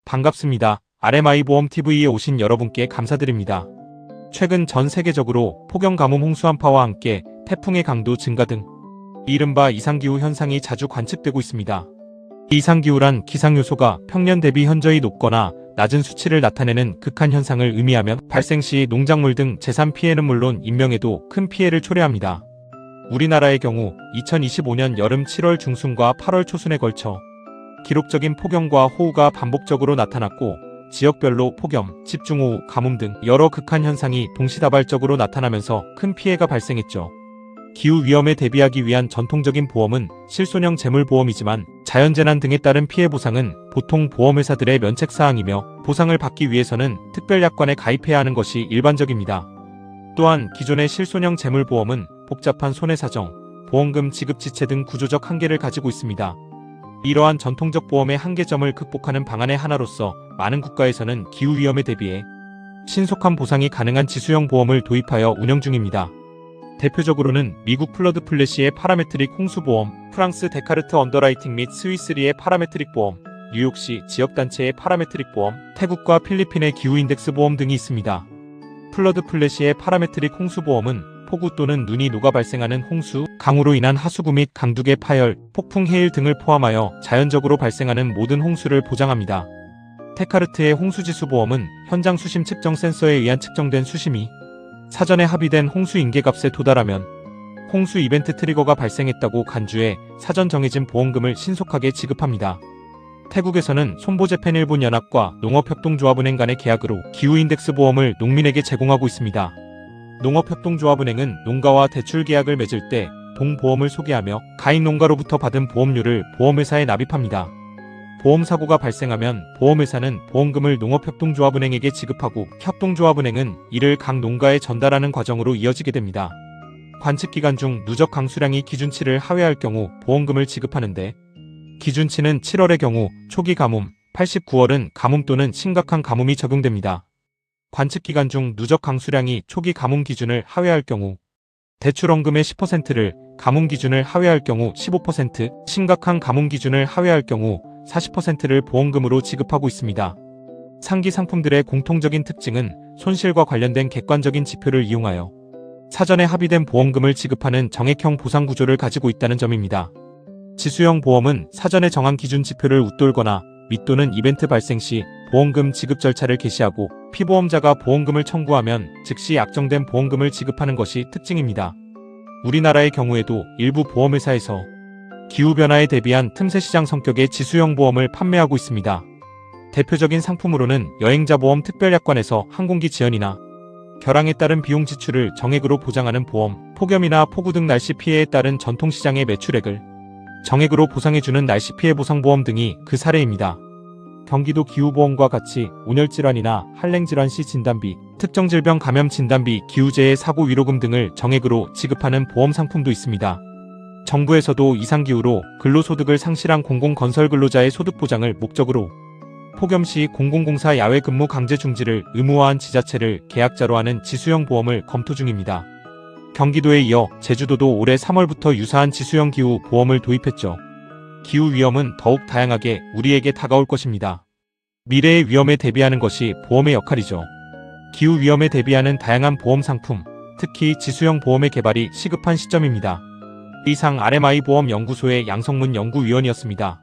반갑습니다. RMI보험TV에 오신 여러분께 감사드립니다. 최근 전 세계적으로 폭염, 가뭄, 홍수 한파와 함께 태풍의 강도 증가 등 이른바 이상기후 현상이 자주 관측되고 있습니다. 이상기후란 기상요소가 평년 대비 현저히 높거나 낮은 수치를 나타내는 극한 현상을 의미하며 발생 시 농작물 등 재산 피해는 물론 인명에도 큰 피해를 초래합니다. 우리나라의 경우 2025년 여름 7월 중순과 8월 초순에 걸쳐 기록적인 폭염과 호우가 반복적으로 나타났고 지역별로 폭염, 집중호우, 가뭄 등 여러 극한 현상이 동시다발적으로 나타나면서 큰 피해가 발생했죠. 기후위험에 대비하기 위한 전통적인 보험은 실손형 재물보험이지만 자연재난 등에 따른 피해 보상은 보통 보험회사들의 면책사항이며 보상을 받기 위해서는 특별약관에 가입해야 하는 것이 일반적입니다. 또한 기존의 실손형 재물보험은 복잡한 손해사정, 보험금 지급 지체 등 구조적 한계를 가지고 있습니다. 이러한 전통적 보험의 한계점을 극복하는 방안의 하나로서 많은 국가에서는 기후위험에 대비해 신속한 보상이 가능한 지수형 보험을 도입하여 운영 중입니다. 대표적으로는 미국 플러드 플래시의 파라메트릭 홍수보험, 프랑스 데카르트 언더라이팅 및 스위스리의 파라메트릭 보험, 뉴욕시 지역단체의 파라메트릭 보험, 태국과 필리핀의 기후인덱스 보험 등이 있습니다. 플러드 플래시의 파라메트릭 홍수보험은 폭우 또는 눈이 녹아 발생하는 홍수, 강우로 인한 하수구 및 강둑의 파열, 폭풍, 해일 등을 포함하여 자연적으로 발생하는 모든 홍수를 보장합니다. 테카르트의 홍수지수 보험은 현장 수심 측정 센서에 의한 측정된 수심이 사전에 합의된 홍수 인계값에 도달하면 홍수 이벤트 트리거가 발생했다고 간주해 사전 정해진 보험금을 신속하게 지급합니다. 태국에서는 손보제팬일본연합과 농업협동조합은행 간의 계약으로 기후인덱스 보험을 농민에게 제공하고 있습니다. 농업협동조합은행은 농가와 대출 계약을 맺을 때 동보험을 소개하며 가입 농가로부터 받은 보험료를 보험회사에 납입합니다. 보험사고가 발생하면 보험회사는 보험금을 농업협동조합은행에게 지급하고 협동조합은행은 이를 각 농가에 전달하는 과정으로 이어지게 됩니다. 관측기간 중 누적 강수량이 기준치를 하회할 경우 보험금을 지급하는데 기준치는 7월의 경우 초기 가뭄, 89월은 가뭄 또는 심각한 가뭄이 적용됩니다. 관측기간 중 누적 강수량이 초기 가뭄 기준을 하회할 경우 대출원금의 10%를, 가뭄 기준을 하회할 경우 15%, 심각한 가뭄 기준을 하회할 경우 40%를 보험금으로 지급하고 있습니다. 상기 상품들의 공통적인 특징은 손실과 관련된 객관적인 지표를 이용하여 사전에 합의된 보험금을 지급하는 정액형 보상 구조를 가지고 있다는 점입니다. 지수형 보험은 사전에 정한 기준 지표를 웃돌거나 밑도는 이벤트 발생 시 보험금 지급 절차를 개시하고 피보험자가 보험금을 청구하면 즉시 약정된 보험금을 지급하는 것이 특징입니다. 우리나라의 경우에도 일부 보험회사에서 기후변화에 대비한 틈새 시장 성격의 지수형 보험을 판매하고 있습니다. 대표적인 상품으로는 여행자 보험 특별약관에서 항공기 지연이나 결항에 따른 비용 지출을 정액으로 보장하는 보험, 폭염이나 폭우 등 날씨 피해에 따른 전통시장의 매출액을 정액으로 보상해주는 날씨 피해 보상보험 등이 그 사례입니다. 경기도 기후보험과 같이 온열질환이나 한랭질환 시 진단비, 특정 질병 감염 진단비, 기후재해 사고 위로금 등을 정액으로 지급하는 보험 상품도 있습니다. 정부에서도 이상기후로 근로소득을 상실한 공공건설 근로자의 소득 보장을 목적으로 폭염 시 공공공사 야외 근무 강제 중지를 의무화한 지자체를 계약자로 하는 지수형 보험을 검토 중입니다. 경기도에 이어 제주도도 올해 3월부터 유사한 지수형 기후 보험을 도입했죠. 기후 위험은 더욱 다양하게 우리에게 다가올 것입니다. 미래의 위험에 대비하는 것이 보험의 역할이죠. 기후 위험에 대비하는 다양한 보험 상품, 특히 지수형 보험의 개발이 시급한 시점입니다. 이상 RMI보험연구소의 양성문 연구위원이었습니다.